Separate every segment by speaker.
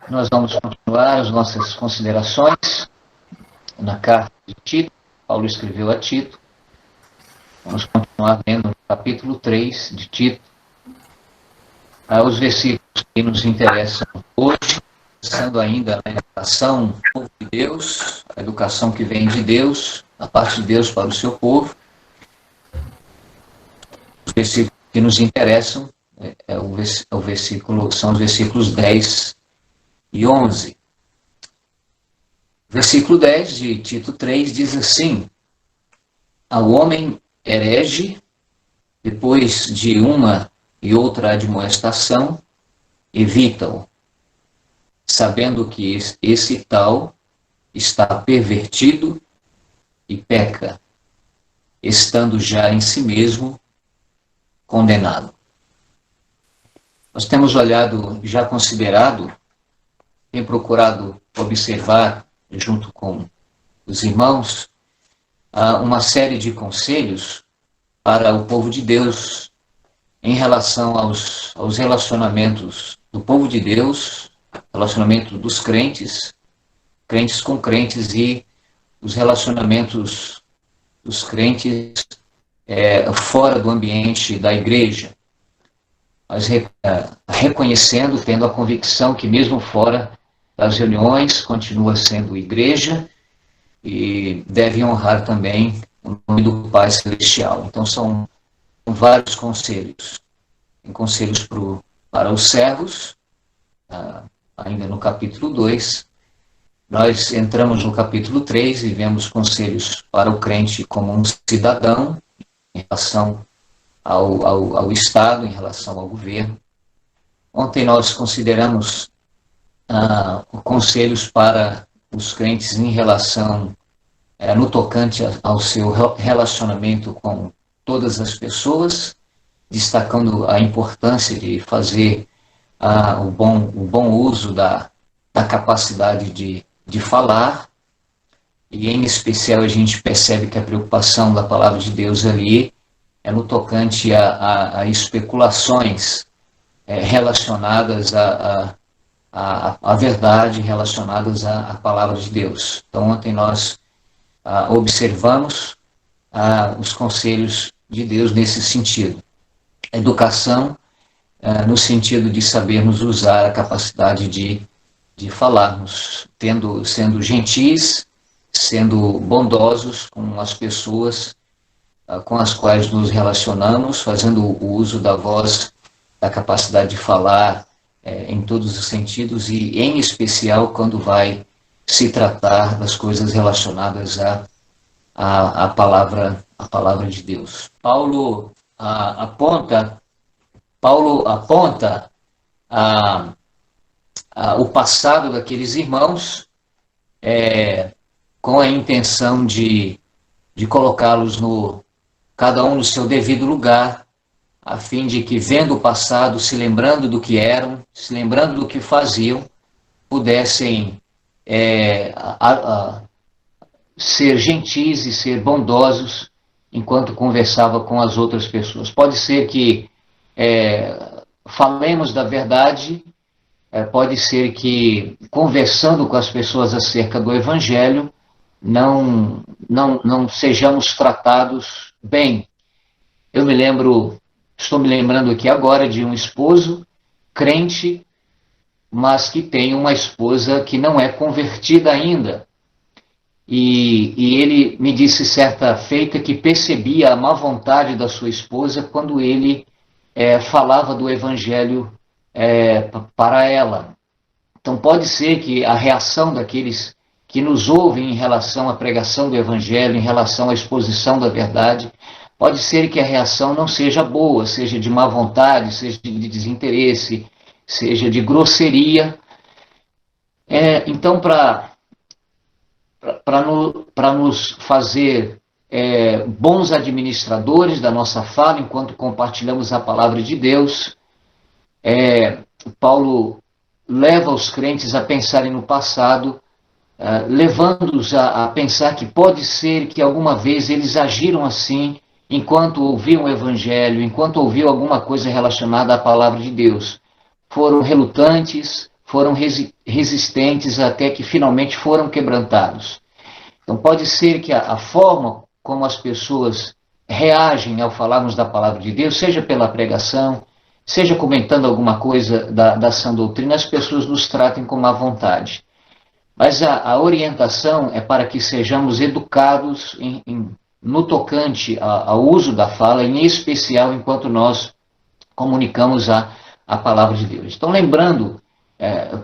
Speaker 1: Nós vamos continuar as nossas considerações na carta de Tito. Paulo escreveu a Tito. Vamos continuar vendo no capítulo 3 de Tito, os versículos que nos interessam hoje, pensando ainda na educação de Deus, a educação que vem de Deus, a parte de Deus para o seu povo. Os versículos que nos interessam são os versículos 10 e 11. Versículo 10 de Tito 3 diz assim: ao homem herege, depois de uma e outra admoestação, evita-o, sabendo que esse tal está pervertido e peca, estando já em si mesmo condenado. Nós temos olhado, já considerado, tem procurado observar, junto com os irmãos, uma série de conselhos para o povo de Deus em relação aos relacionamentos do povo de Deus, relacionamento dos crentes, crentes com crentes, e os relacionamentos dos crentes fora do ambiente da igreja. Mas reconhecendo, tendo a convicção que mesmo fora das reuniões continua sendo igreja e deve honrar também o nome do Pai Celestial. Então são vários conselhos. Tem conselhos para os servos, ainda no capítulo 2. Nós entramos no capítulo 3 e vemos conselhos para o crente como um cidadão em relação ao Estado, em relação ao governo. Ontem nós consideramos conselhos para os crentes em relação, no tocante ao seu relacionamento com todas as pessoas, destacando a importância de fazer o bom uso da capacidade de falar, e em especial a gente percebe que a preocupação da palavra de Deus ali é no tocante a especulações relacionadas à verdade, relacionadas à palavra de Deus. Então ontem nós observamos os conselhos de Deus nesse sentido. Educação no sentido de sabermos usar a capacidade de falarmos, sendo gentis, sendo bondosos com as pessoas com as quais nos relacionamos, fazendo o uso da voz, da capacidade de falar em todos os sentidos, e em especial quando vai se tratar das coisas relacionadas à palavra de Deus. Paulo aponta o passado daqueles irmãos com a intenção de colocá-los cada um no seu devido lugar, a fim de que, vendo o passado, se lembrando do que eram, se lembrando do que faziam, pudessem ser gentis e ser bondosos enquanto conversava com as outras pessoas. Pode ser que falemos da verdade, pode ser que, conversando com as pessoas acerca do Evangelho, não sejamos tratados bem. Estou me lembrando aqui agora de um esposo crente, mas que tem uma esposa que não é convertida ainda. E ele me disse certa feita que percebia a má vontade da sua esposa quando ele falava do Evangelho para ela. Então pode ser que a reação daqueles que nos ouvem em relação à pregação do Evangelho, em relação à exposição da verdade, pode ser que a reação não seja boa, seja de má vontade, seja de desinteresse, seja de grosseria. Então, para nos fazer bons administradores da nossa fala, enquanto compartilhamos a palavra de Deus, Paulo leva os crentes a pensarem no passado, levando-os a pensar que pode ser que alguma vez eles agiram assim enquanto ouviam o Evangelho, enquanto ouviam alguma coisa relacionada à palavra de Deus. Foram relutantes, foram resistentes até que finalmente foram quebrantados. Então pode ser que a forma como as pessoas reagem ao falarmos da palavra de Deus, seja pela pregação, seja comentando alguma coisa da sã doutrina, as pessoas nos tratem com má vontade. Mas a orientação é para que sejamos educados no tocante ao uso da fala, em especial enquanto nós comunicamos a palavra de Deus. Então, lembrando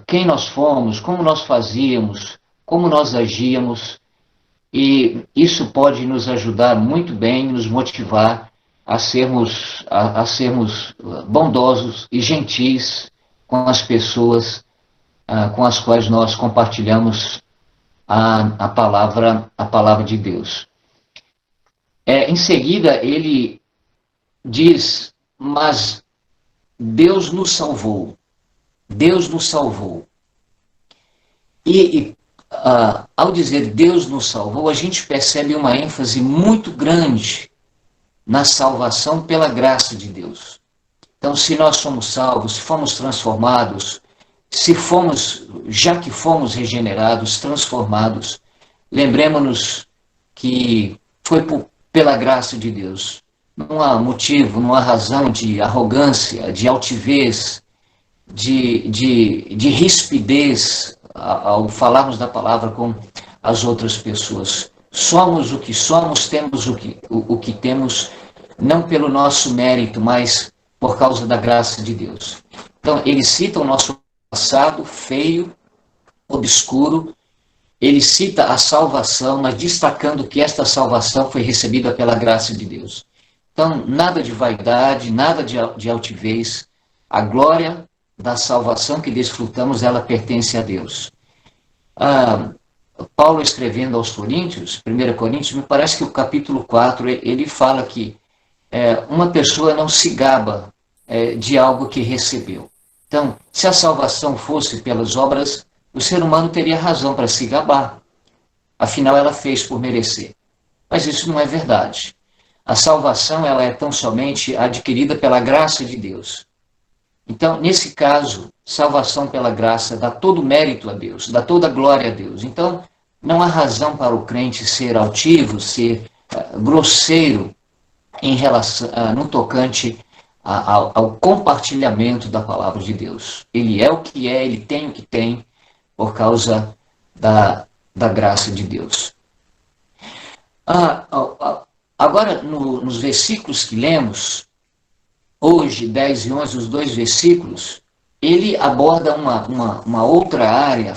Speaker 1: quem nós fomos, como nós fazíamos, como nós agíamos, e isso pode nos ajudar muito bem, nos motivar a sermos bondosos e gentis com as pessoas com as quais nós compartilhamos a palavra de Deus. Em seguida, ele diz, mas Deus nos salvou. Deus nos salvou. Ao dizer Deus nos salvou, a gente percebe uma ênfase muito grande na salvação pela graça de Deus. Então, se nós somos salvos, se fomos transformados, já que fomos regenerados, transformados, lembremos-nos que foi pela graça de Deus. Não há motivo, não há razão de arrogância, de altivez, de rispidez ao falarmos da palavra com as outras pessoas. Somos o que somos, temos o que temos, não pelo nosso mérito, mas por causa da graça de Deus. Então, ele cita o nosso passado feio, obscuro, ele cita a salvação, mas destacando que esta salvação foi recebida pela graça de Deus. Então, nada de vaidade, nada de altivez. A glória da salvação que desfrutamos, ela pertence a Deus. Paulo escrevendo aos Coríntios, 1 Coríntios, me parece que o capítulo 4, ele fala que uma pessoa não se gaba de algo que recebeu. Então, se a salvação fosse pelas obras, o ser humano teria razão para se gabar. Afinal, ela fez por merecer. Mas isso não é verdade. A salvação, ela é tão somente adquirida pela graça de Deus. Então, nesse caso, salvação pela graça dá todo mérito a Deus, dá toda glória a Deus. Então, não há razão para o crente ser altivo, ser grosseiro em relação, no tocante ao compartilhamento da palavra de Deus. Ele é o que é, ele tem o que tem, por causa da graça de Deus. Agora, nos versículos que lemos, hoje, 10 e 11, os dois versículos, ele aborda uma outra área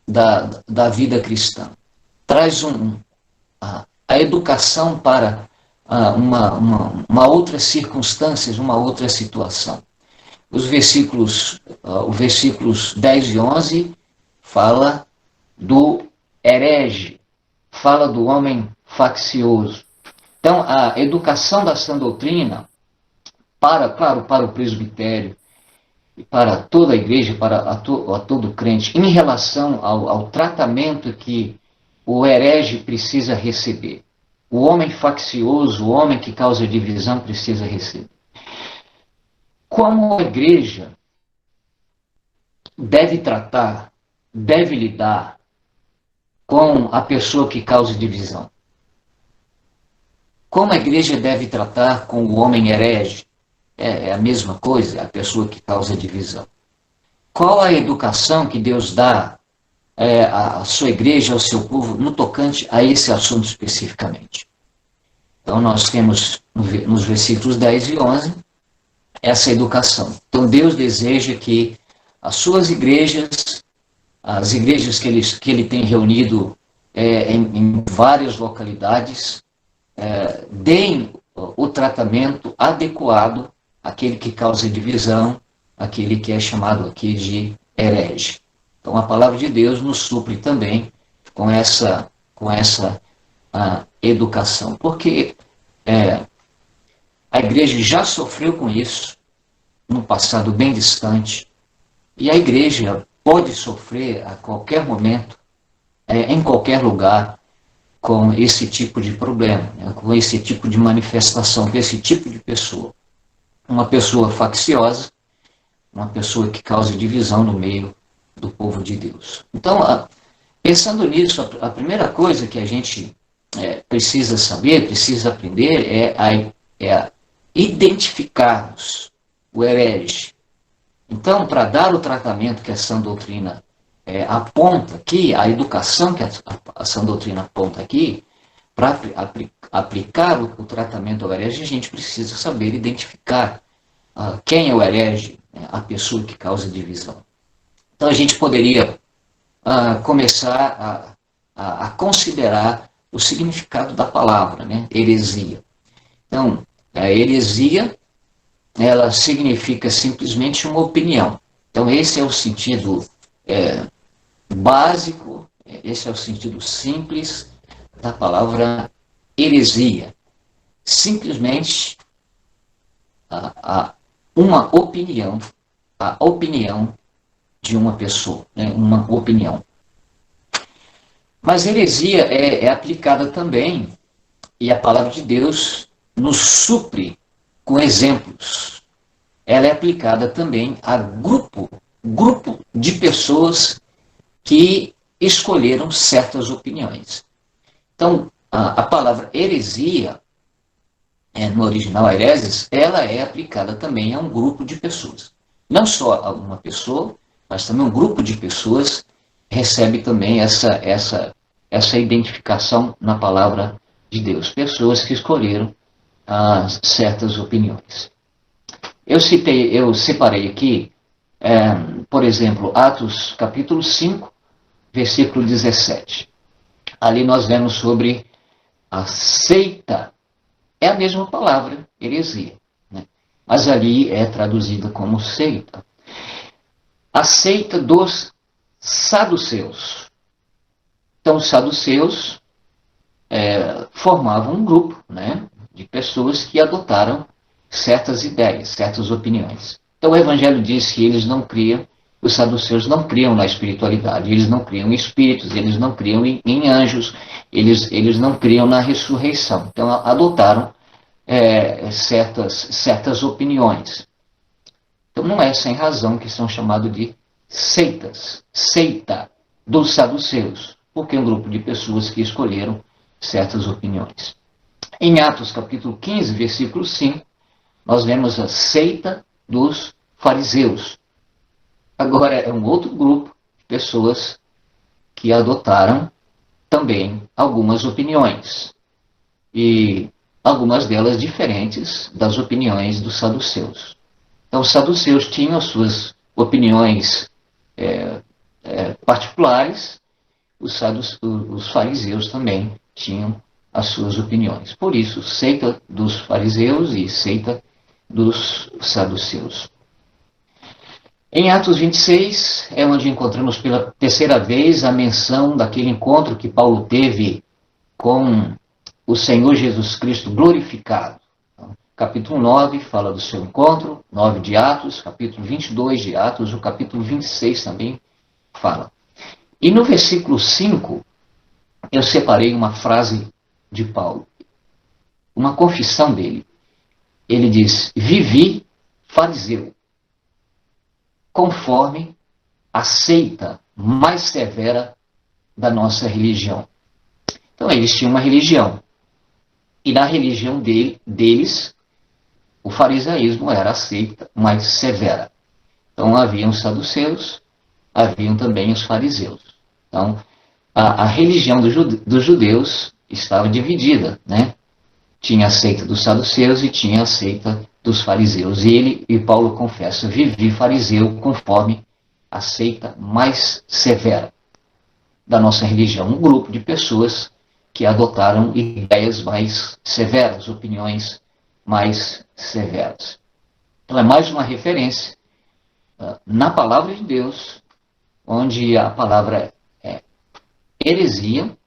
Speaker 1: da vida cristã. Traz a educação para uma outra circunstância, uma outra situação. Os versículos 10 e 11 fala do herege, fala do homem faccioso. Então, a educação da sã doutrina, para o presbitério, e para toda a igreja, para todo crente, em relação ao tratamento que o herege precisa receber. O homem faccioso, o homem que causa divisão, precisa receber. Como a igreja deve tratar, deve lidar com a pessoa que causa divisão? Como a igreja deve tratar com o homem herege? É a mesma coisa, a pessoa que causa divisão. Qual a educação que Deus dá à sua igreja, ao seu povo, no tocante a esse assunto especificamente? Então, nós temos nos versículos 10 e 11 essa educação. Então, Deus deseja que as suas igrejas, as igrejas que ele tem reunido em várias localidades, deem o tratamento adequado àquele que causa divisão, aquele que é chamado aqui de herege. Então, a palavra de Deus nos supre também com essa educação, porque a igreja já sofreu com isso no passado bem distante, e a igreja pode sofrer a qualquer momento, em qualquer lugar, com esse tipo de problema, com esse tipo de manifestação, com esse tipo de pessoa. Uma pessoa facciosa, uma pessoa que cause divisão no meio do povo de Deus. Então, pensando nisso, a primeira coisa que a gente precisa saber, precisa aprender, é identificarmos o herege. Então, para dar o tratamento que a sã doutrina aponta aqui, a educação que a sã doutrina aponta aqui, para aplicar o tratamento ao herege, a gente precisa saber identificar quem é o herege, né, a pessoa que causa divisão. Então, a gente poderia começar a considerar o significado da palavra, né, heresia. Então, a heresia, ela significa simplesmente uma opinião. Então, esse é o sentido básico, esse é o sentido simples da palavra heresia. Simplesmente uma opinião, a opinião de uma pessoa, né? Uma opinião. Mas heresia é aplicada também, e a palavra de Deus nos supre com exemplos. Ela é aplicada também a grupo de pessoas que escolheram certas opiniões. Então, a palavra heresia, no original hereses, ela é aplicada também a um grupo de pessoas. Não só a uma pessoa, mas também um grupo de pessoas recebe também essa identificação na palavra de Deus. Pessoas que escolheram certas opiniões. Eu separei aqui, por exemplo, Atos capítulo 5, versículo 17. Ali nós vemos sobre a seita. É a mesma palavra, heresia, né? Mas ali é traduzida como seita. A seita dos saduceus. Então, os saduceus formavam um grupo, né, de pessoas que adotaram certas ideias, certas opiniões. Então, o Evangelho diz que eles não criam, os saduceus não criam na espiritualidade, eles não criam em espíritos, eles não criam em anjos, eles não criam na ressurreição. Então, adotaram certas opiniões. Então, não é sem razão que são chamados de seitas, seita dos saduceus, porque é um grupo de pessoas que escolheram certas opiniões. Em Atos capítulo 15, versículo 5, nós vemos a seita dos fariseus. Agora é um outro grupo de pessoas que adotaram também algumas opiniões, e algumas delas diferentes das opiniões dos saduceus. Então, os saduceus tinham as suas opiniões particulares, os fariseus também tinham as suas opiniões. Por isso, seita dos fariseus e seita dos saduceus. Em Atos 26, é onde encontramos pela terceira vez a menção daquele encontro que Paulo teve com o Senhor Jesus Cristo glorificado. Capítulo 9 fala do seu encontro, 9 de Atos, capítulo 22 de Atos, o capítulo 26 também fala. E no versículo 5, eu separei uma frase de Paulo, uma confissão dele. Ele diz: vivi fariseu, conforme a seita mais severa da nossa religião. Então, eles tinham uma religião. E na religião deles, o farisaísmo era a seita mais severa. Então, haviam os saduceus, haviam também os fariseus. Então, a religião dos judeus estava dividida, né? Tinha a seita dos saduceus e tinha a seita dos fariseus. E Paulo confessa: vivi fariseu conforme a seita mais severa da nossa religião. Um grupo de pessoas que adotaram ideias mais severas, opiniões mais severas. Então é mais uma referência na palavra de Deus, onde a palavra heresia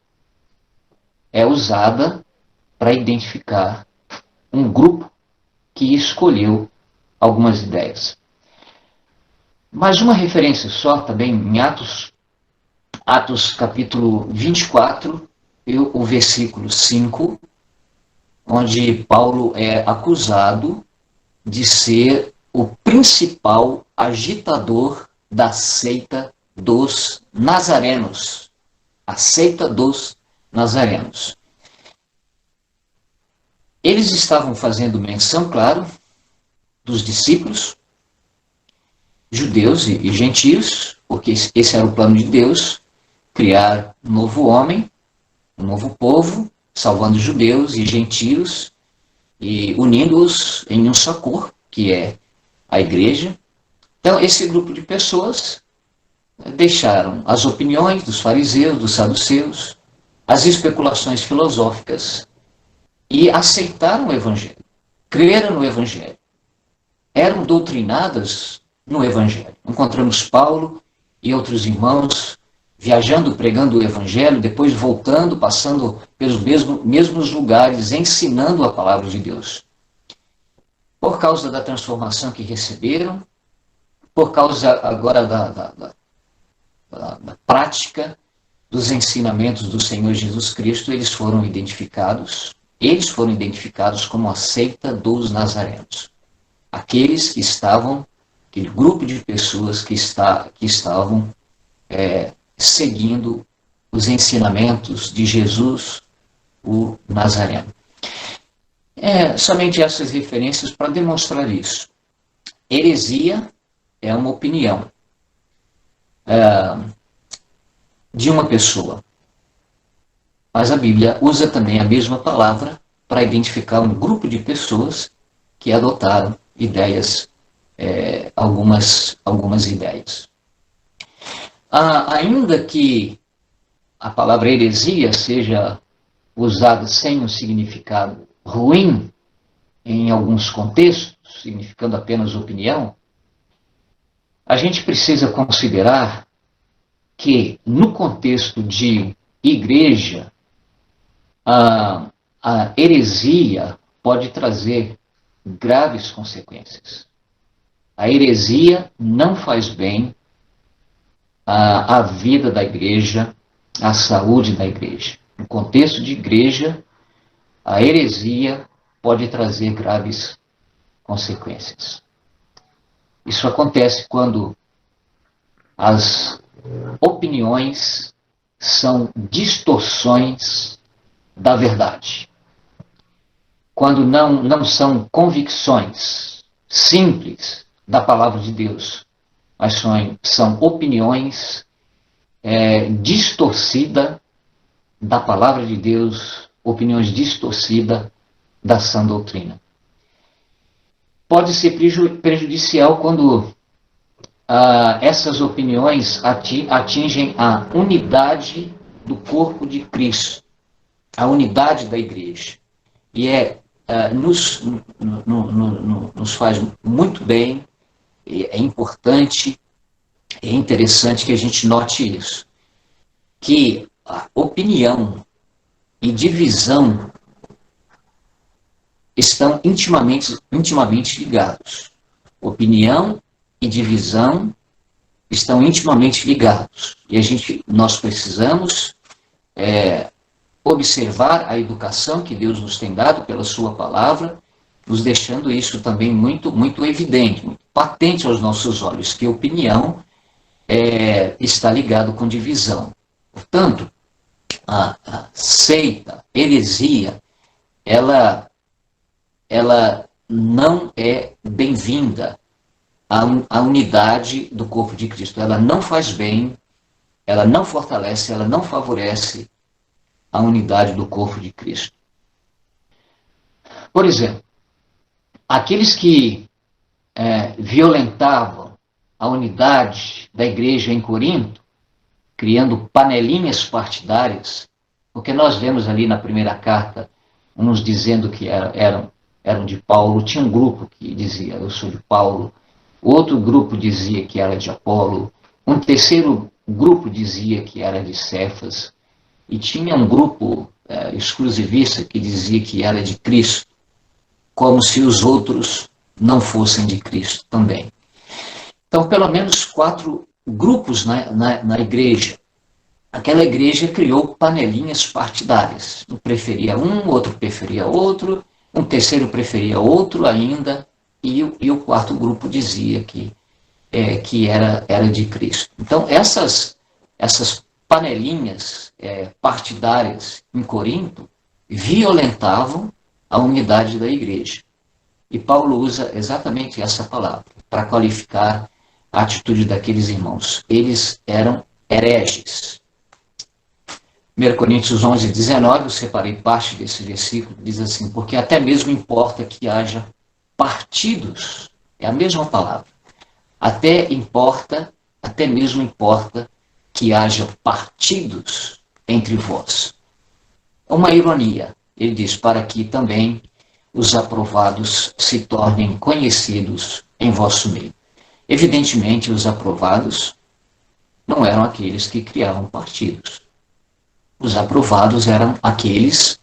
Speaker 1: é usada para identificar um grupo que escolheu algumas ideias. Mais uma referência só também em Atos capítulo 24, o versículo 5, onde Paulo é acusado de ser o principal agitador da seita dos nazarenos. A seita dos nazarenos. Eles estavam fazendo menção, claro, dos discípulos, judeus e gentios, porque esse era o plano de Deus, criar um novo homem, um novo povo, salvando judeus e gentios e unindo-os em um só corpo, que é a igreja. Então, esse grupo de pessoas deixaram as opiniões dos fariseus, dos saduceus, as especulações filosóficas e aceitaram o evangelho, creram no evangelho. Eram doutrinadas no evangelho. Encontramos Paulo e outros irmãos viajando, pregando o evangelho, depois voltando, passando pelos mesmos lugares, ensinando a palavra de Deus. Por causa da transformação que receberam, por causa agora da prática dos ensinamentos do Senhor Jesus Cristo, eles foram identificados como a seita dos nazarenos. Aqueles que estavam, aquele grupo de pessoas que estavam seguindo os ensinamentos de Jesus, o Nazareno. Somente essas referências para demonstrar isso. Heresia é uma opinião de uma pessoa. Mas a Bíblia usa também a mesma palavra para identificar um grupo de pessoas que adotaram ideias, algumas ideias. Ainda que a palavra heresia seja usada sem um significado ruim em alguns contextos, significando apenas opinião, a gente precisa considerar que, no contexto de igreja, a heresia pode trazer graves consequências. A heresia não faz bem à vida da igreja, à saúde da igreja. No contexto de igreja, a heresia pode trazer graves consequências. Isso acontece quando as opiniões são distorções da verdade. Quando não são convicções simples da palavra de Deus, mas são opiniões distorcidas da palavra de Deus, opiniões distorcidas da sã doutrina. Pode ser prejudicial quando essas opiniões atingem a unidade do corpo de Cristo, a unidade da igreja. E nos faz muito bem, é importante, é interessante que a gente note isso, que a opinião e divisão estão intimamente ligados. Opinião e divisão estão intimamente ligados. E nós precisamos observar a educação que Deus nos tem dado pela sua palavra, nos deixando isso também muito, muito evidente, muito patente aos nossos olhos, que opinião está ligado com divisão. Portanto, a seita, heresia, ela não é bem-vinda à unidade do corpo de Cristo. Ela não faz bem, ela não fortalece, ela não favorece a unidade do corpo de Cristo. Por exemplo, aqueles que violentavam a unidade da igreja em Corinto, criando panelinhas partidárias, porque nós vemos ali na primeira carta, uns dizendo que eram de Paulo, tinha um grupo que dizia, eu sou de Paulo, outro grupo dizia que era de Apolo, um terceiro grupo dizia que era de Cefas, e tinha um grupo exclusivista que dizia que era de Cristo, como se os outros não fossem de Cristo também. Então, pelo menos 4 grupos na igreja. Aquela igreja criou panelinhas partidárias. Um preferia um, outro preferia outro, um terceiro preferia outro ainda, e o quarto grupo dizia que era de Cristo. Então, essas panelinhas partidárias em Corinto violentavam a unidade da igreja. E Paulo usa exatamente essa palavra para qualificar a atitude daqueles irmãos. Eles eram hereges. 1 Coríntios 11, 19, eu separei parte desse versículo, diz assim, porque até mesmo importa que haja partidos, é a mesma palavra, até mesmo importa que haja partidos entre vós. É uma ironia, ele diz, para que também os aprovados se tornem conhecidos em vosso meio. Evidentemente, os aprovados não eram aqueles que criavam partidos. Os aprovados eram aqueles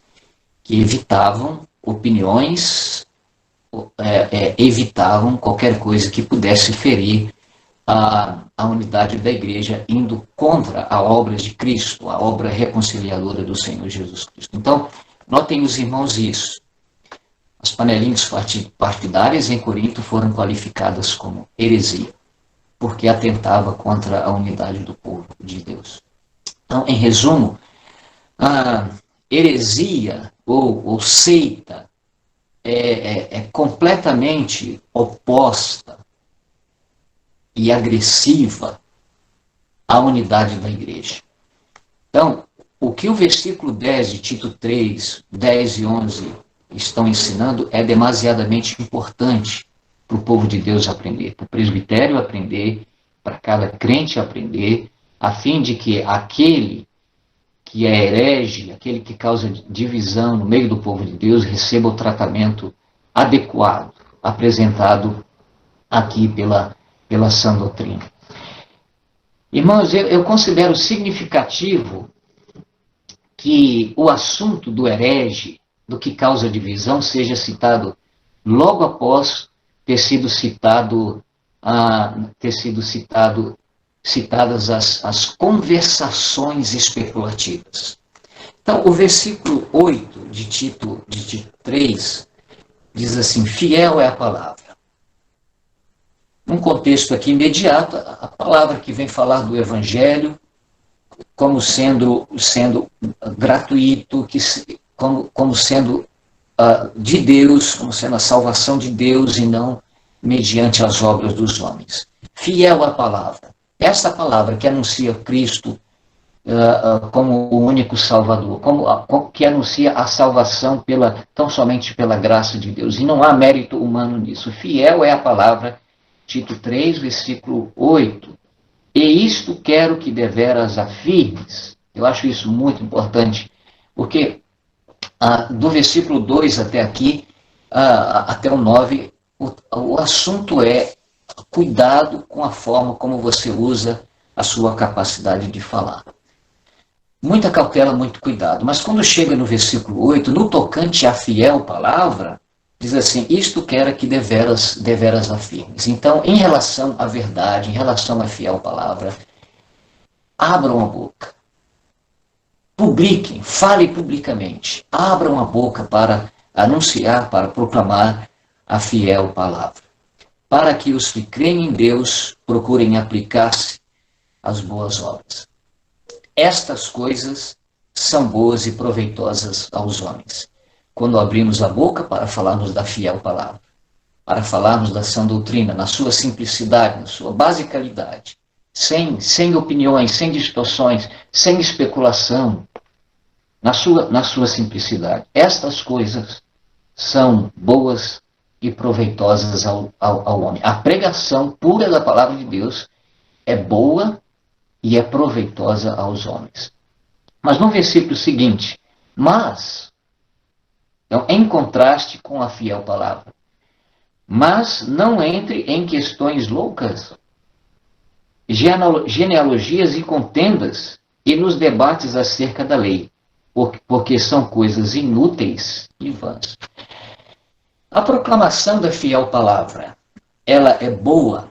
Speaker 1: que evitavam opiniões, evitavam qualquer coisa que pudesse ferir a unidade da igreja, indo contra a obra de Cristo, a obra reconciliadora do Senhor Jesus Cristo. Então, notem os irmãos isso. As panelinhas partidárias em Corinto foram qualificadas como heresia, porque atentava contra a unidade do povo de Deus. Então, em resumo, a heresia ou seita é completamente oposta e agressiva à unidade da igreja. Então, o que o versículo 10 de Tito 3, 10 e 11 estão ensinando é demasiadamente importante para o povo de Deus aprender, para o presbitério aprender, para cada crente aprender, a fim de que aquele que é herege, aquele que causa divisão no meio do povo de Deus, receba o tratamento adequado, apresentado aqui pela sã doutrina. Irmãos, eu considero significativo que o assunto do herege, do que causa divisão, seja citado logo após ter sido citadas as conversações especulativas. Então, o versículo 8 de Tito 3 diz assim, fiel é a palavra. Num contexto aqui imediato, a palavra que vem falar do evangelho como sendo gratuito, como sendo de Deus, como sendo a salvação de Deus e não mediante as obras dos homens. Fiel à palavra. Essa palavra que anuncia Cristo como o único Salvador, que anuncia a salvação tão somente pela graça de Deus. E não há mérito humano nisso. Fiel é a palavra, Tito 3, versículo 8. E isto quero que deveras afirmes. Eu acho isso muito importante, porque do versículo 2 até aqui, até o 9, o assunto é cuidado com a forma como você usa a sua capacidade de falar. Muita cautela, muito cuidado. Mas quando chega no versículo 8, no tocante à fiel palavra, diz assim, isto quero que deveras afirmes. Então, em relação à verdade, em relação à fiel palavra, abram a boca. Publiquem, falem publicamente. Abram a boca para anunciar, para proclamar a fiel palavra. Para que os que creem em Deus procurem aplicar-se às boas obras. Estas coisas são boas e proveitosas aos homens. Quando abrimos a boca para falarmos da fiel palavra, para falarmos da sã doutrina, na sua simplicidade, na sua basicalidade, sem opiniões, sem distorções, sem especulação, na sua simplicidade. Estas coisas são boas e proveitosas ao homem. A pregação pura da palavra de Deus é boa e é proveitosa aos homens. Mas no versículo seguinte, então, em contraste com a fiel palavra, mas não entre em questões loucas, genealogias e contendas e nos debates acerca da lei, porque são coisas inúteis e vãs. A proclamação da fiel palavra, ela é boa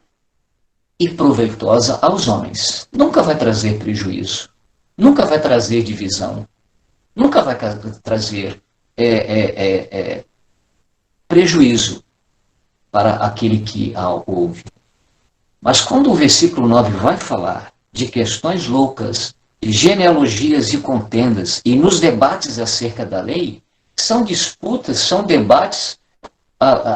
Speaker 1: e proveitosa aos homens. Nunca vai trazer prejuízo, nunca vai trazer divisão, nunca vai trazer prejuízo para aquele que a ouve. Mas quando o versículo 9 vai falar de questões loucas, genealogias e contendas, e nos debates acerca da lei, são disputas, são debates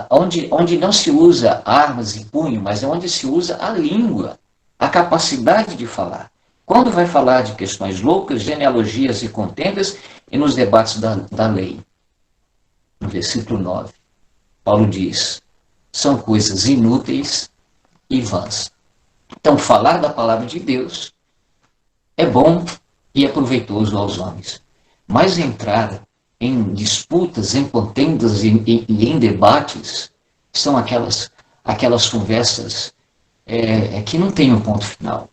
Speaker 1: onde não se usa armas e punho, mas é onde se usa a língua, a capacidade de falar. Quando vai falar de questões loucas, genealogias e contendas, e nos debates da lei. No versículo 9, Paulo diz, são coisas inúteis e vãs. Então, falar da palavra de Deus é bom e é proveitoso aos homens. Mas entrar em disputas, em contendas e em debates são aquelas conversas que não têm um ponto final.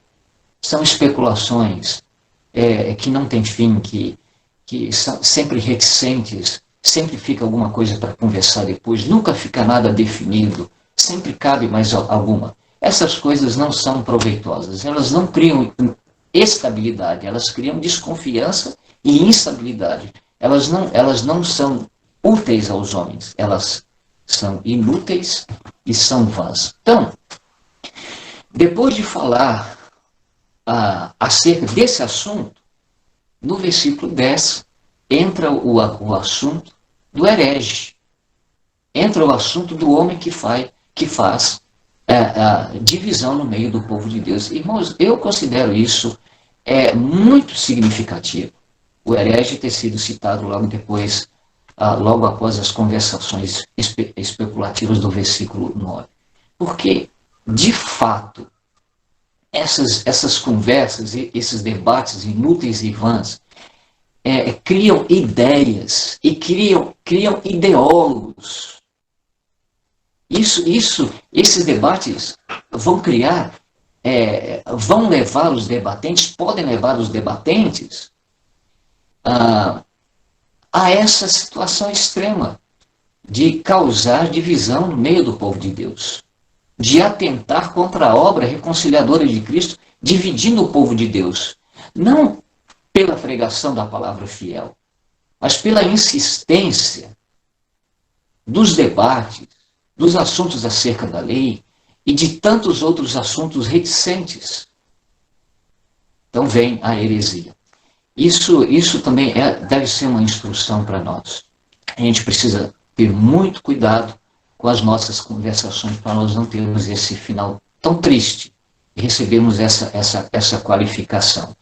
Speaker 1: São especulações que não têm fim, que são sempre reticentes, sempre fica alguma coisa para conversar depois, nunca fica nada definido, sempre cabe mais alguma. Essas coisas não são proveitosas, elas não criam estabilidade, elas criam desconfiança e instabilidade. Elas não são úteis aos homens, elas são inúteis e são vãs. Então, depois de falar acerca desse assunto, no versículo 10, entra o assunto do herege, entra o assunto do homem que faz divisão no meio do povo de Deus. Irmãos, eu considero isso muito significativo. O herege ter sido citado logo depois, logo após as conversações especulativas do versículo 9. Porque, de fato, essas conversas, esses debates inúteis e vãs, criam ideias e criam ideólogos. Esses debates vão vão levar os debatentes, podem levar os debatentes a essa situação extrema de causar divisão no meio do povo de Deus, de atentar contra a obra reconciliadora de Cristo, dividindo o povo de Deus, não pela pregação da palavra fiel, mas pela insistência dos debates, dos assuntos acerca da lei e de tantos outros assuntos reticentes. Então vem a heresia. Isso também deve ser uma instrução para nós. A gente precisa ter muito cuidado com as nossas conversações para nós não termos esse final tão triste e recebermos essa qualificação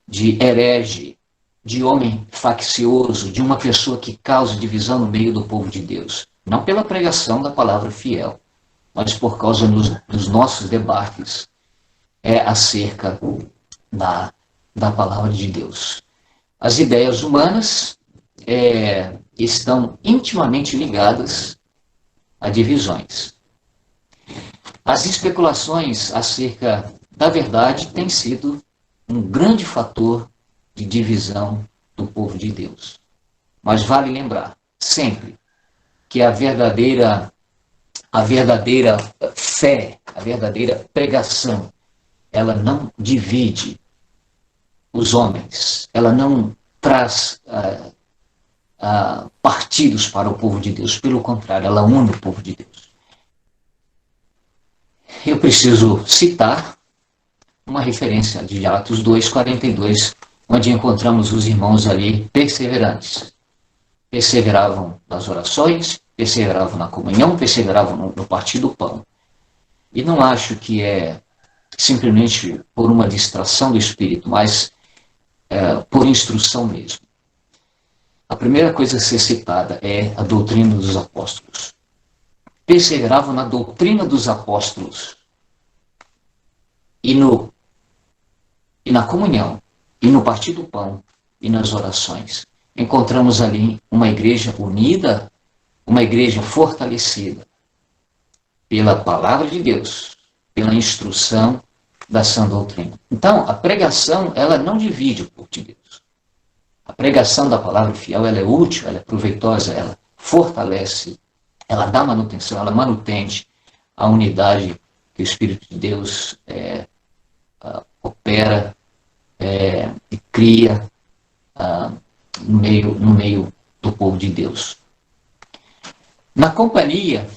Speaker 1: de herege, de homem faccioso, de uma pessoa que causa divisão no meio do povo de Deus. Não pela pregação da palavra fiel, mas por causa dos nossos debates acerca da palavra de Deus. As ideias humanas estão intimamente ligadas a divisões. As especulações acerca da verdade têm sido um grande fator de divisão do povo de Deus. Mas vale lembrar, sempre, que a verdadeira fé, a verdadeira pregação, ela não divide os homens, ela não traz partidos para o povo de Deus, pelo contrário, ela une o povo de Deus. Eu preciso citar uma referência de Atos 2:42, onde encontramos os irmãos ali perseverantes. Perseveravam nas orações, perseveravam na comunhão, perseveravam no partir do pão. E não acho que é simplesmente por uma distração do espírito, mas por instrução mesmo. A primeira coisa a ser citada é a doutrina dos apóstolos. Perseveravam na doutrina dos apóstolos e na comunhão, e no partir do pão, e nas orações. Encontramos ali uma igreja unida, uma igreja fortalecida pela palavra de Deus, pela instrução da sã doutrina. Então, a pregação, ela não divide o povo de Deus. A pregação da palavra fiel, ela é útil, ela é proveitosa, ela fortalece, ela dá manutenção, ela manutende a unidade que o Espírito de Deus opera e cria no meio do povo de Deus. Na companhia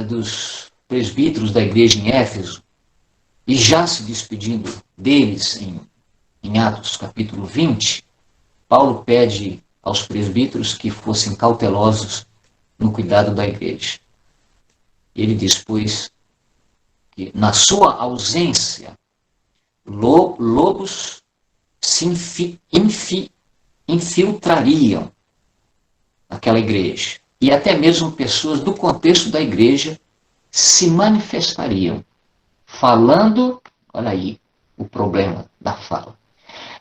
Speaker 1: dos presbíteros da igreja em Éfeso, e já se despedindo deles em Atos capítulo 20, Paulo pede aos presbíteros que fossem cautelosos no cuidado da igreja. Ele diz, pois, que na sua ausência, lobos se infiltrariam naquela igreja. E até mesmo pessoas do contexto da igreja se manifestariam, falando, olha aí o problema da fala,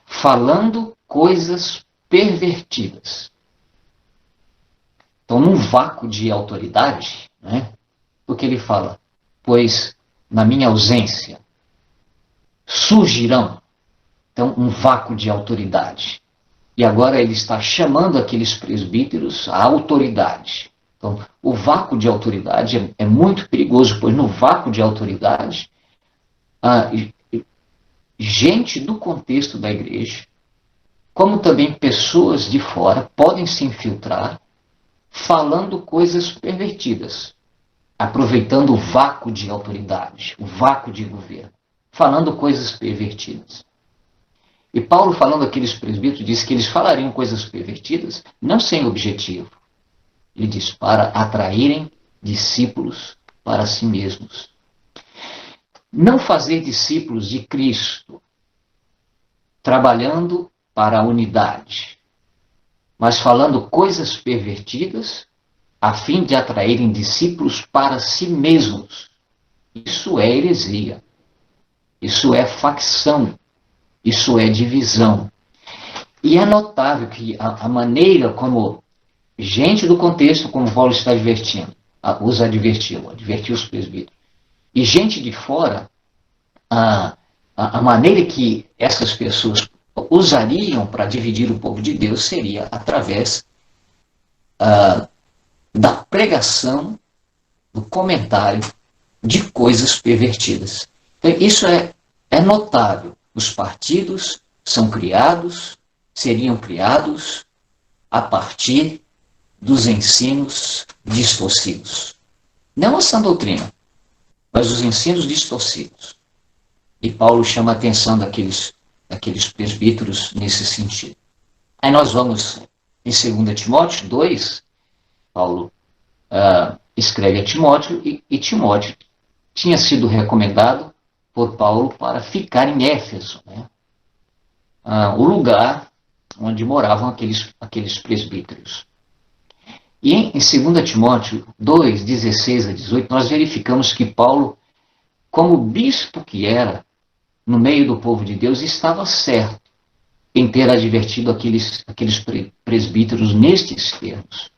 Speaker 1: falando coisas pervertidas. Então, num vácuo de autoridade, né, o que ele fala? Pois, na minha ausência, surgirão, então, um vácuo de autoridade. E agora ele está chamando aqueles presbíteros à autoridade. Então, o vácuo de autoridade é muito perigoso, pois no vácuo de autoridade, gente do contexto da igreja, como também pessoas de fora, podem se infiltrar falando coisas pervertidas, aproveitando o vácuo de autoridade, o vácuo de governo, falando coisas pervertidas. E Paulo, falando àqueles presbíteros, disse que eles falariam coisas pervertidas, não sem objetivo. Ele diz, para atraírem discípulos para si mesmos. Não fazer discípulos de Cristo, trabalhando para a unidade, mas falando coisas pervertidas, a fim de atraírem discípulos para si mesmos. Isso é heresia. Isso é facção. Isso é divisão. E é notável que a maneira como gente do contexto, como Paulo está advertindo, os advertiu os presbíteros, e gente de fora, a maneira que essas pessoas usariam para dividir o povo de Deus seria através da pregação, do comentário de coisas pervertidas. Então, isso é notável. Os partidos seriam criados a partir dos ensinos distorcidos. Não a sã doutrina, mas os ensinos distorcidos. E Paulo chama a atenção daqueles presbíteros nesse sentido. Aí nós vamos em 2 Timóteo 2, Paulo escreve a Timóteo, e Timóteo tinha sido recomendado por Paulo para ficar em Éfeso, né? O lugar onde moravam aqueles presbíteros. E em 2 Timóteo 2, 16 a 18, nós verificamos que Paulo, como bispo que era, no meio do povo de Deus, estava certo em ter advertido aqueles presbíteros nestes termos.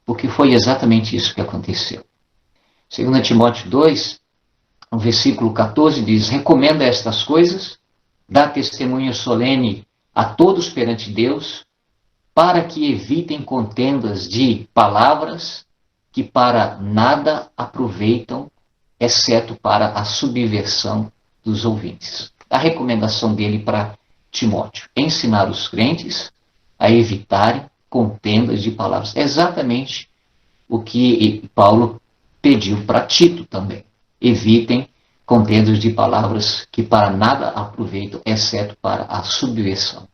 Speaker 1: Porque foi exatamente isso que aconteceu. 2 Timóteo 2, no versículo 14, diz, recomenda estas coisas, dá testemunho solene a todos perante Deus, para que evitem contendas de palavras que para nada aproveitam, exceto para a subversão dos ouvintes. A recomendação dele para Timóteo, ensinar os crentes a evitarem contendas de palavras. É exatamente o que Paulo pediu para Tito também. Evitem contendas de palavras que para nada aproveitam, exceto para a subversão.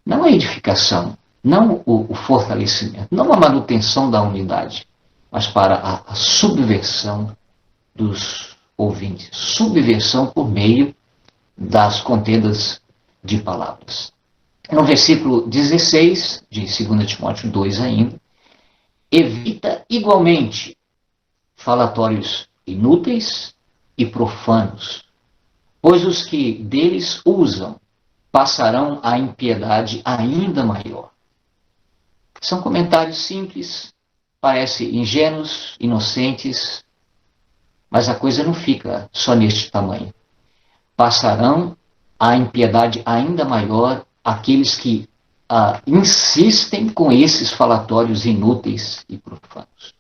Speaker 1: Não a edificação, não o fortalecimento, não a manutenção da unidade, mas para a subversão dos ouvintes. Subversão por meio das contendas de palavras. No versículo 16 de 2 Timóteo 2 ainda, evita igualmente falatórios inúteis e profanos, pois os que deles usam passarão a impiedade ainda maior. São comentários simples, parecem ingênuos, inocentes, mas a coisa não fica só neste tamanho. Passarão a impiedade ainda maior aqueles que insistem com esses falatórios inúteis e profanos.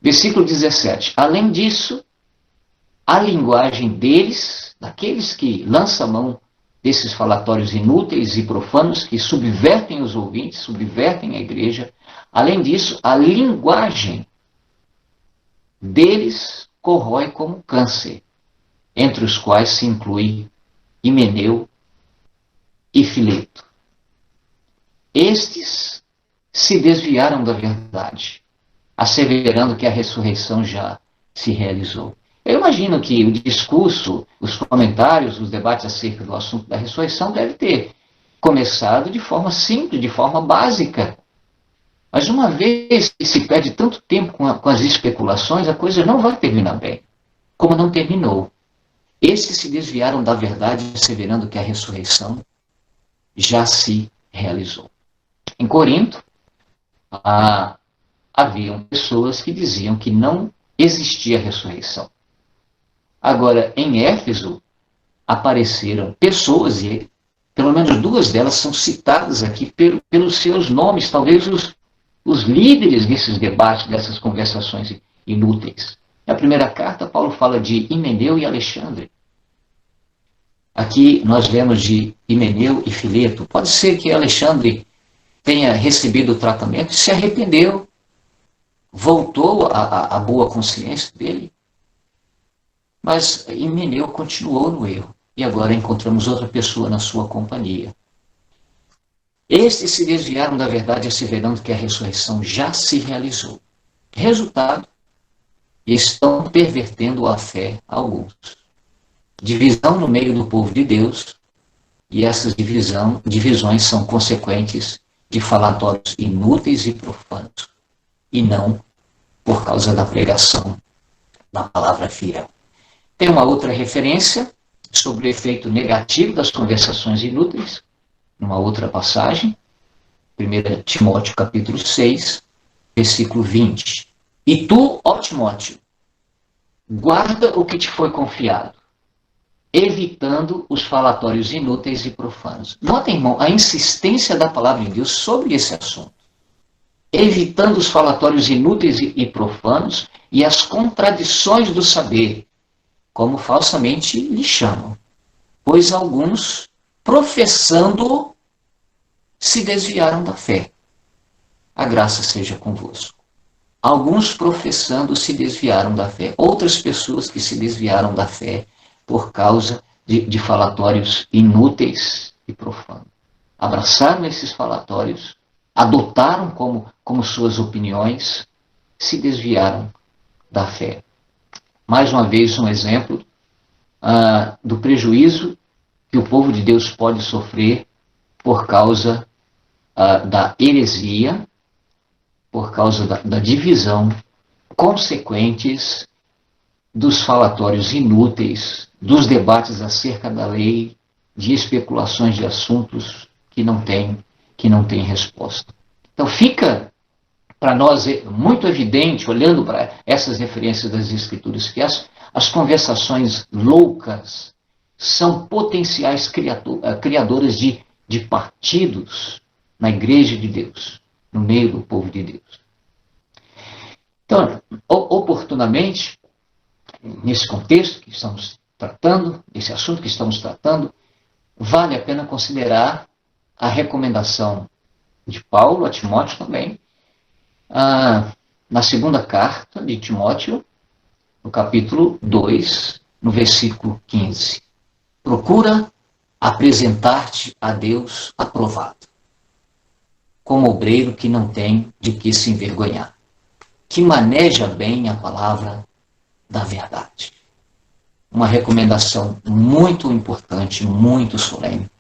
Speaker 1: Versículo 17. Além disso, a linguagem deles, daqueles que lançam a mão desses falatórios inúteis e profanos, que subvertem os ouvintes, subvertem a igreja, além disso, a linguagem deles corrói como câncer, entre os quais se inclui Himeneu e Fileto. Estes se desviaram da verdade, asseverando que a ressurreição já se realizou. Eu imagino que o discurso, os comentários, os debates acerca do assunto da ressurreição deve ter começado de forma simples, de forma básica. Mas uma vez que se perde tanto tempo com as especulações, a coisa não vai terminar bem, como não terminou. Estes se desviaram da verdade, asseverando que a ressurreição já se realizou. Em Corinto, haviam pessoas que diziam que não existia ressurreição. Agora, em Éfeso, apareceram pessoas, e pelo menos duas delas são citadas aqui pelos seus nomes, talvez os líderes desses debates, dessas conversações inúteis. Na primeira carta, Paulo fala de Himeneu e Alexandre. Aqui nós lemos de Himeneu e Fileto. Pode ser que Alexandre tenha recebido o tratamento e se arrependeu, voltou à boa consciência dele, mas Himeneu continuou no erro, e agora encontramos outra pessoa na sua companhia. Estes se desviaram da verdade, asseverando que a ressurreição já se realizou. Resultado, estão pervertendo a fé alguns. Divisão no meio do povo de Deus, e essas divisões são consequentes de falatórios inúteis e profanos, e não por causa da pregação da palavra fiel. Tem uma outra referência sobre o efeito negativo das conversações inúteis, numa outra passagem, 1 Timóteo capítulo 6, versículo 20. E tu, ó Timóteo, guarda o que te foi confiado, evitando os falatórios inúteis e profanos. Notem, irmão, a insistência da palavra de Deus sobre esse assunto. Evitando os falatórios inúteis e profanos e as contradições do saber, como falsamente lhe chamam. Pois alguns, professando, se desviaram da fé. A graça seja convosco. Alguns professando se desviaram da fé. Outras pessoas que se desviaram da fé por causa de falatórios inúteis e profanos. Abraçaram esses falatórios, adotaram como suas opiniões, se desviaram da fé. Mais uma vez, um exemplo do prejuízo que o povo de Deus pode sofrer por causa da heresia, por causa da divisão, consequentes dos falatórios inúteis, dos debates acerca da lei, de especulações de assuntos que não têm resposta. Então fica para nós muito evidente, olhando para essas referências das Escrituras, que as conversações loucas são potenciais criadoras de partidos na igreja de Deus, no meio do povo de Deus. Então, oportunamente, nesse contexto que estamos tratando, esse assunto que estamos tratando, vale a pena considerar a recomendação de Paulo a Timóteo também, na segunda carta de Timóteo, no capítulo 2, no versículo 15. Procura apresentar-te a Deus aprovado, como obreiro que não tem de que se envergonhar, que maneja bem a palavra da verdade. Uma recomendação muito importante, muito solene.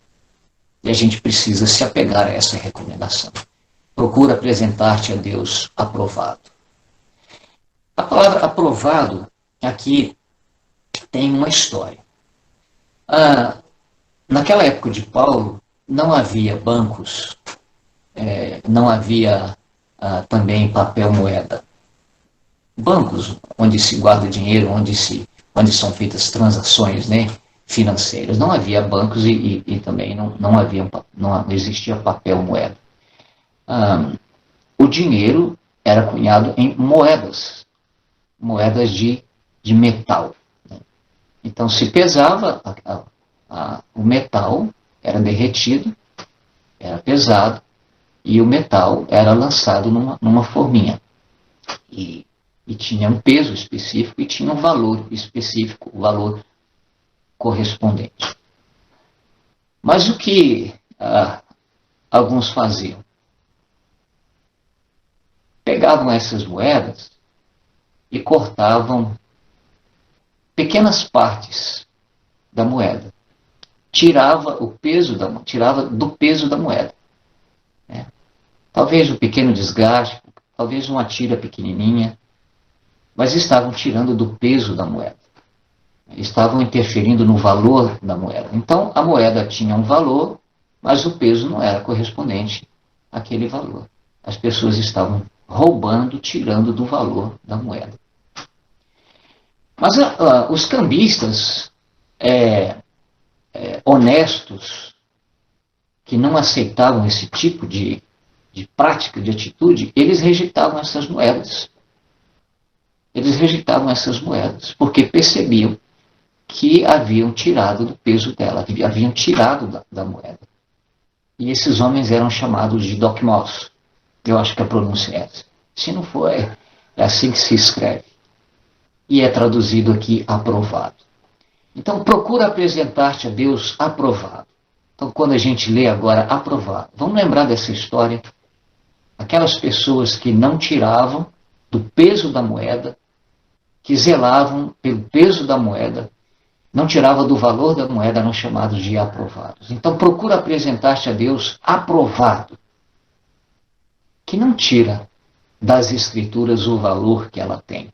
Speaker 1: E a gente precisa se apegar a essa recomendação. Procura apresentar-te a Deus aprovado. A palavra aprovado aqui tem uma história. Naquela época de Paulo, não havia bancos, não havia também papel moeda. Bancos onde se guarda dinheiro, onde são feitas transações, né, financeiras. Não havia bancos e também não existia papel moeda. O dinheiro era cunhado em moedas de metal. Né? Então se pesava o metal, era derretido, era pesado, e o metal era lançado numa forminha. E e tinha um peso específico e tinha um valor específico, o valor correspondente. Mas o que alguns faziam? Pegavam essas moedas e cortavam pequenas partes da moeda. Tirava do peso da moeda. Né? Talvez um pequeno desgaste, talvez uma tira pequenininha, mas estavam tirando do peso da moeda. Estavam interferindo no valor da moeda. Então, a moeda tinha um valor, mas o peso não era correspondente àquele valor. As pessoas estavam roubando, tirando do valor da moeda. Mas os cambistas honestos, que não aceitavam esse tipo de prática, de atitude, eles rejeitavam essas moedas. Eles rejeitavam essas moedas, porque percebiam que haviam tirado do peso dela, haviam tirado da moeda. E esses homens eram chamados de dokmos. Eu acho que a pronúncia é essa. Se não for, é assim que se escreve. E é traduzido aqui aprovado. Então, procura apresentar-te a Deus aprovado. Então, quando a gente lê agora aprovado, vamos lembrar dessa história? Aquelas pessoas que não tiravam do peso da moeda, que zelavam pelo peso da moeda, não tiravam do valor da moeda, eram chamados de aprovados. Então, procura apresentar-te a Deus aprovado, que não tira das Escrituras o valor que ela tem.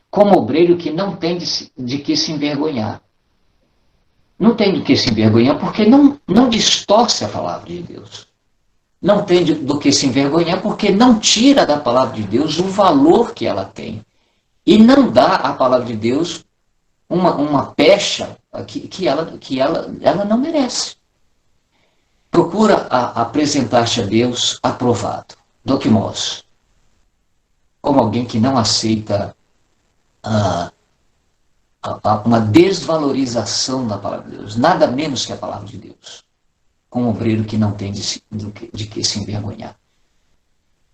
Speaker 1: Como obreiro que não tem de que se envergonhar. Não tem do que se envergonhar porque não distorce a palavra de Deus. Não tem do que se envergonhar porque não tira da palavra de Deus o valor que ela tem. E não dá à palavra de Deus uma pecha que ela não merece. Procura apresentar-te a Deus aprovado, dokmos, como alguém que não aceita uma desvalorização da palavra de Deus, nada menos que a palavra de Deus, como obreiro que não tem de que se envergonhar.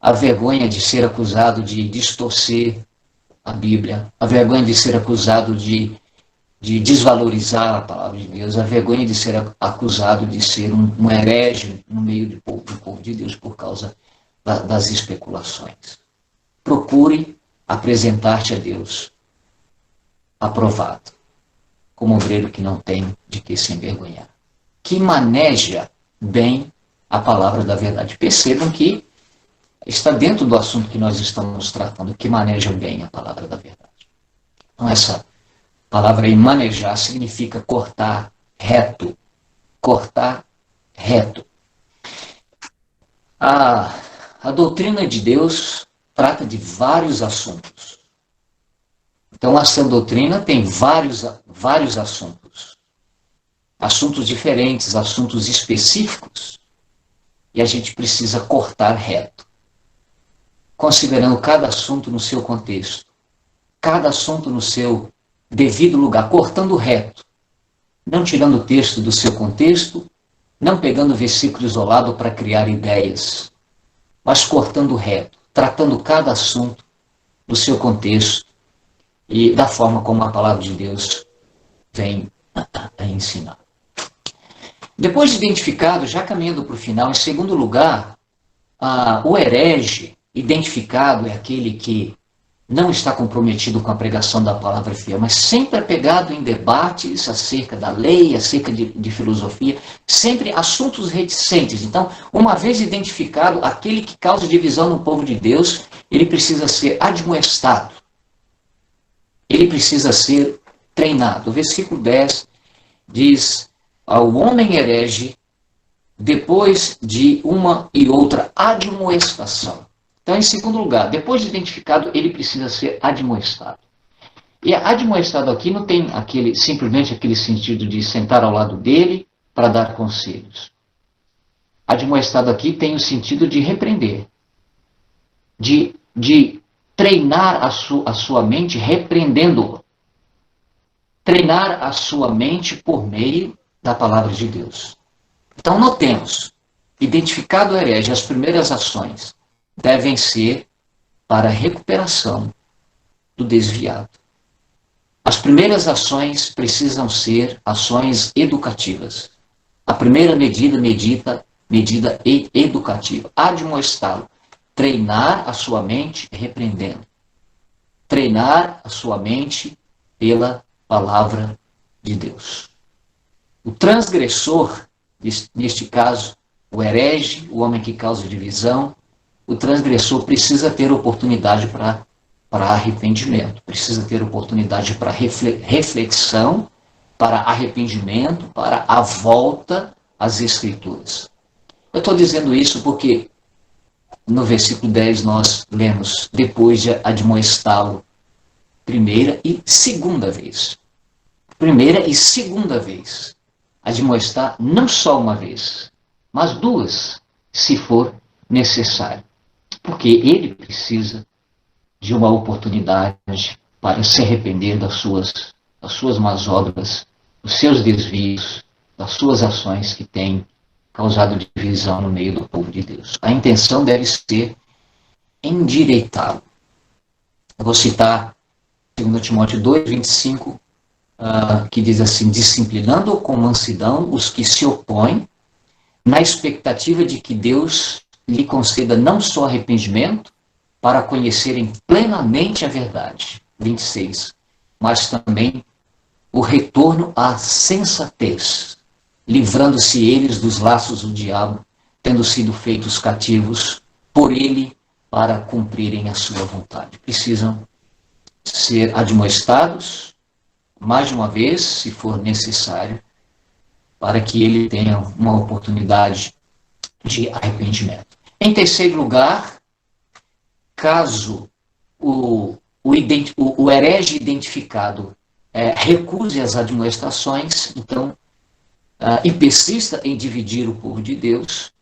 Speaker 1: A vergonha de ser acusado de distorcer a Bíblia, a vergonha de ser acusado de desvalorizar a palavra de Deus, a vergonha de ser acusado de ser um herege no meio do povo de Deus por causa das especulações. Procure apresentar-te a Deus aprovado, como obreiro que não tem de que se envergonhar, que maneja bem a palavra da verdade. Percebam que está dentro do assunto que nós estamos tratando, que maneja bem a palavra da verdade. Então, essa palavra aí, manejar, significa cortar reto. Cortar reto. A doutrina de Deus trata de vários assuntos. Então, a sã doutrina tem vários assuntos. Assuntos diferentes, assuntos específicos. E a gente precisa cortar reto. Considerando cada assunto no seu contexto. Cada assunto no seu devido lugar, cortando reto. Não tirando o texto do seu contexto, não pegando versículo isolado para criar ideias, mas cortando reto, tratando cada assunto do seu contexto e da forma como a palavra de Deus vem a ensinar. Depois de identificado, já caminhando para o final, em segundo lugar, o herege identificado é aquele que não está comprometido com a pregação da palavra fiel, mas sempre apegado em debates acerca da lei, acerca de filosofia, sempre assuntos reticentes. Então, uma vez identificado, aquele que causa divisão no povo de Deus, ele precisa ser admoestado. Ele precisa ser treinado. O versículo 10 diz: ao homem herege, depois de uma e outra admoestação. Então, em segundo lugar, depois de identificado, ele precisa ser admoestado. E admoestado aqui não tem simplesmente aquele sentido de sentar ao lado dele para dar conselhos. Admoestado aqui tem o sentido de repreender, de treinar a sua mente repreendendo-o. Treinar a sua mente por meio da palavra de Deus. Então, notemos, identificado o herege, as primeiras ações devem ser para a recuperação do desviado. As primeiras ações precisam ser ações educativas. A primeira medida educativa. Admoestá-lo. Treinar a sua mente repreendendo. Treinar a sua mente pela palavra de Deus. O transgressor, neste caso, o herege, o homem que causa divisão, o transgressor precisa ter oportunidade para arrependimento, precisa ter oportunidade para reflexão, para arrependimento, para a volta às Escrituras. Eu estou dizendo isso porque no versículo 10 nós lemos, depois de admoestá-lo primeira e segunda vez. Primeira e segunda vez. Admoestar não só uma vez, mas duas, se for necessário. Porque ele precisa de uma oportunidade para se arrepender das suas más obras, dos seus desvios, das suas ações que têm causado divisão no meio do povo de Deus. A intenção deve ser endireitá-lo. Eu vou citar 2 Timóteo 2, 25, que diz assim: disciplinando com mansidão os que se opõem, na expectativa de que Deus lhe conceda não só arrependimento, para conhecerem plenamente a verdade. 26. Mas também o retorno à sensatez, livrando-se eles dos laços do diabo, tendo sido feitos cativos por ele para cumprirem a sua vontade. Precisam ser admoestados mais de uma vez, se for necessário, para que ele tenha uma oportunidade de arrependimento. Em terceiro lugar, caso o herege identificado recuse as admoestações, então, e persista em dividir o povo de Deus,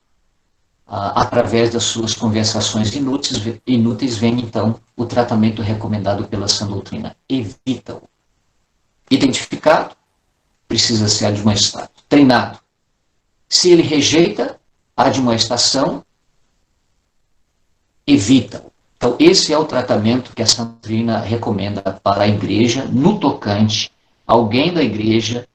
Speaker 1: através das suas conversações inúteis, vem então o tratamento recomendado pela sã doutrina. Evita-o. Identificado, precisa ser admoestado. Treinado. Se ele rejeita a admoestação, evita-o. Então, esse é o tratamento que a sã doutrina recomenda para a igreja no tocante a alguém da igreja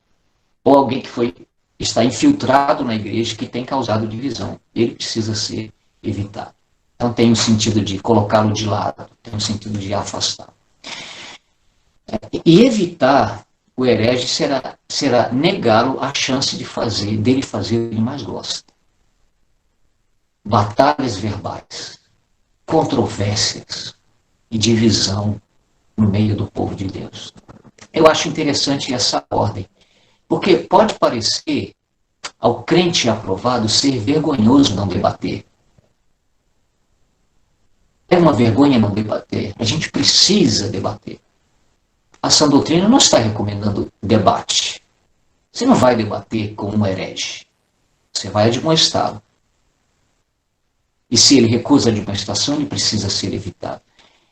Speaker 1: ou alguém que está infiltrado na igreja que tem causado divisão. Ele precisa ser evitado. Então, tem o sentido de colocá-lo de lado, tem o sentido de afastá-lo. E evitar o herege será negá-lo a chance dele fazer o que ele mais gosta. Batalhas verbais, controvérsias e divisão no meio do povo de Deus. Eu acho interessante essa ordem, porque pode parecer ao crente aprovado ser vergonhoso não debater. É uma vergonha não debater. A gente precisa debater. A sã doutrina não está recomendando debate. Você não vai debater com um herege. Você vai admoestá-lo. E se ele recusa a admoestação, ele precisa ser evitado.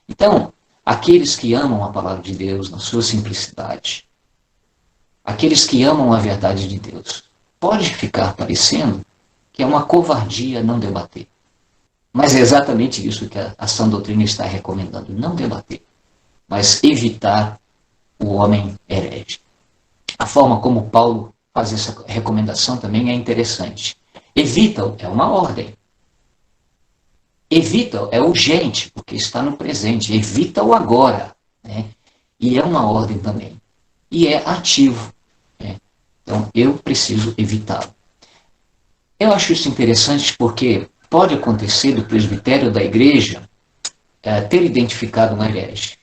Speaker 1: Então, aqueles que amam a palavra de Deus na sua simplicidade, aqueles que amam a verdade de Deus, pode ficar parecendo que é uma covardia não debater. Mas é exatamente isso que a sã doutrina está recomendando. Não debater, mas evitar o homem herege. A forma como Paulo faz essa recomendação também é interessante. Evita-o é uma ordem. Evita-o é urgente, porque está no presente. Evita-o agora. Né? E é uma ordem também. E é ativo. Né? Então, eu preciso evitá-lo. Eu acho isso interessante porque pode acontecer do presbitério da igreja ter identificado um herege.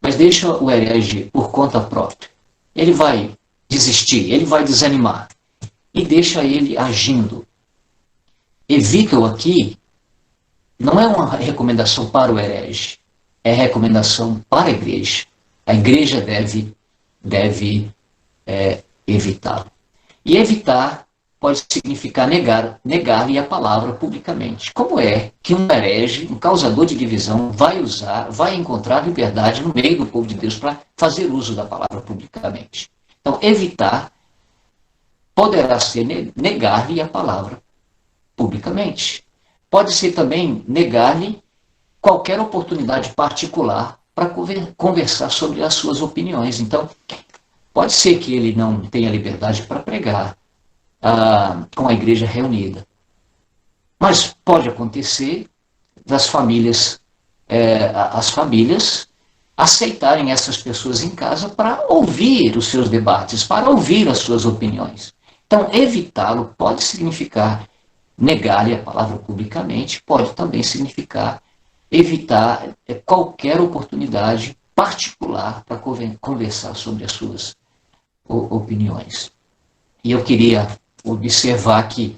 Speaker 1: Mas deixa o herege por conta própria. Ele vai desistir, ele vai desanimar. E deixa ele agindo. Evita-o aqui não é uma recomendação para o herege. É recomendação para a igreja. A igreja deve evitá-lo. E evitar pode significar negar-lhe a palavra publicamente. Como é que um herege, um causador de divisão, vai encontrar liberdade no meio do povo de Deus para fazer uso da palavra publicamente? Então, evitar poderá ser negar-lhe a palavra publicamente. Pode ser também negar-lhe qualquer oportunidade particular para conversar sobre as suas opiniões. Então, pode ser que ele não tenha liberdade para pregar com a igreja reunida, mas pode acontecer das famílias, as famílias aceitarem essas pessoas em casa para ouvir os seus debates, para ouvir as suas opiniões. Então, evitá-lo pode significar negar-lhe a palavra publicamente, pode também significar evitar qualquer oportunidade particular para conversar sobre as suas opiniões. E eu queria observar que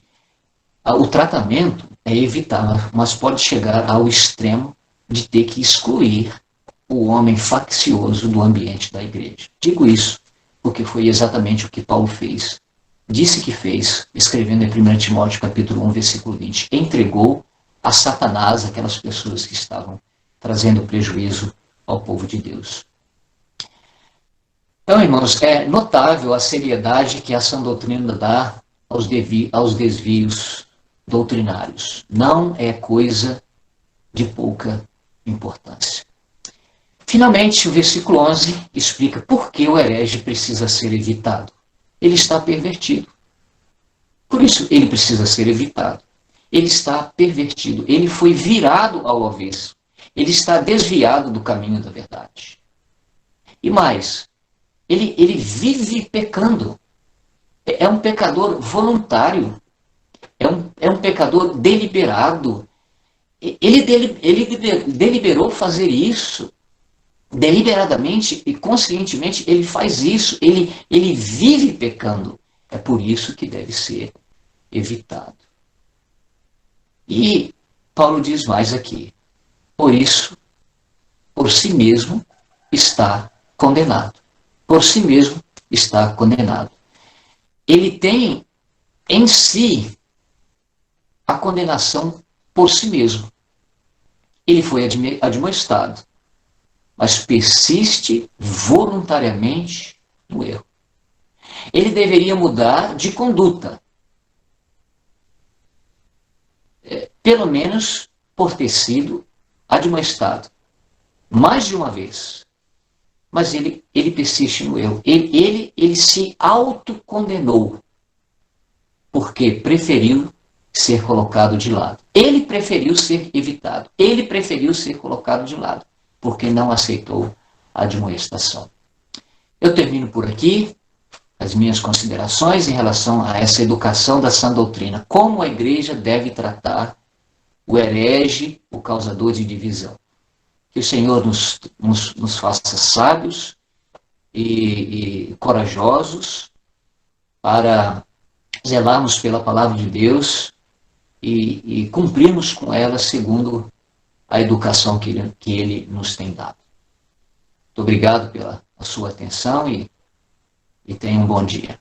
Speaker 1: o tratamento é evitar, mas pode chegar ao extremo de ter que excluir o homem faccioso do ambiente da igreja. Digo isso porque foi exatamente o que Paulo fez. Disse que fez, escrevendo em 1 Timóteo capítulo 1, versículo 20. Entregou a Satanás aquelas pessoas que estavam trazendo prejuízo ao povo de Deus. Então, irmãos, é notável a seriedade que a sã doutrina dá aos desvios doutrinários. Não é coisa de pouca importância. Finalmente, o versículo 11 explica por que o herege precisa ser evitado. Ele está pervertido. Por isso, ele precisa ser evitado. Ele está pervertido. Ele foi virado ao avesso. Ele está desviado do caminho da verdade. E mais, ele vive pecando. É um pecador voluntário. É um pecador deliberado. Ele deliberou fazer isso. Deliberadamente e conscientemente ele faz isso. Ele vive pecando. É por isso que deve ser evitado. E Paulo diz mais aqui. Por isso, por si mesmo, está condenado. Por si mesmo está condenado. Ele tem em si a condenação por si mesmo. Ele foi admoestado, mas persiste voluntariamente no erro. Ele deveria mudar de conduta, pelo menos por ter sido admoestado mais de uma vez. Mas ele persiste no erro. Ele se autocondenou porque preferiu ser colocado de lado. Ele preferiu ser evitado. Ele preferiu ser colocado de lado porque não aceitou a admoestação. Eu termino por aqui as minhas considerações em relação a essa educação da sã doutrina. Como a igreja deve tratar o herege, o causador de divisão. Que o Senhor nos faça sábios e corajosos para zelarmos pela palavra de Deus e cumprirmos com ela segundo a educação que ele nos tem dado. Muito obrigado pela sua atenção e tenha um bom dia.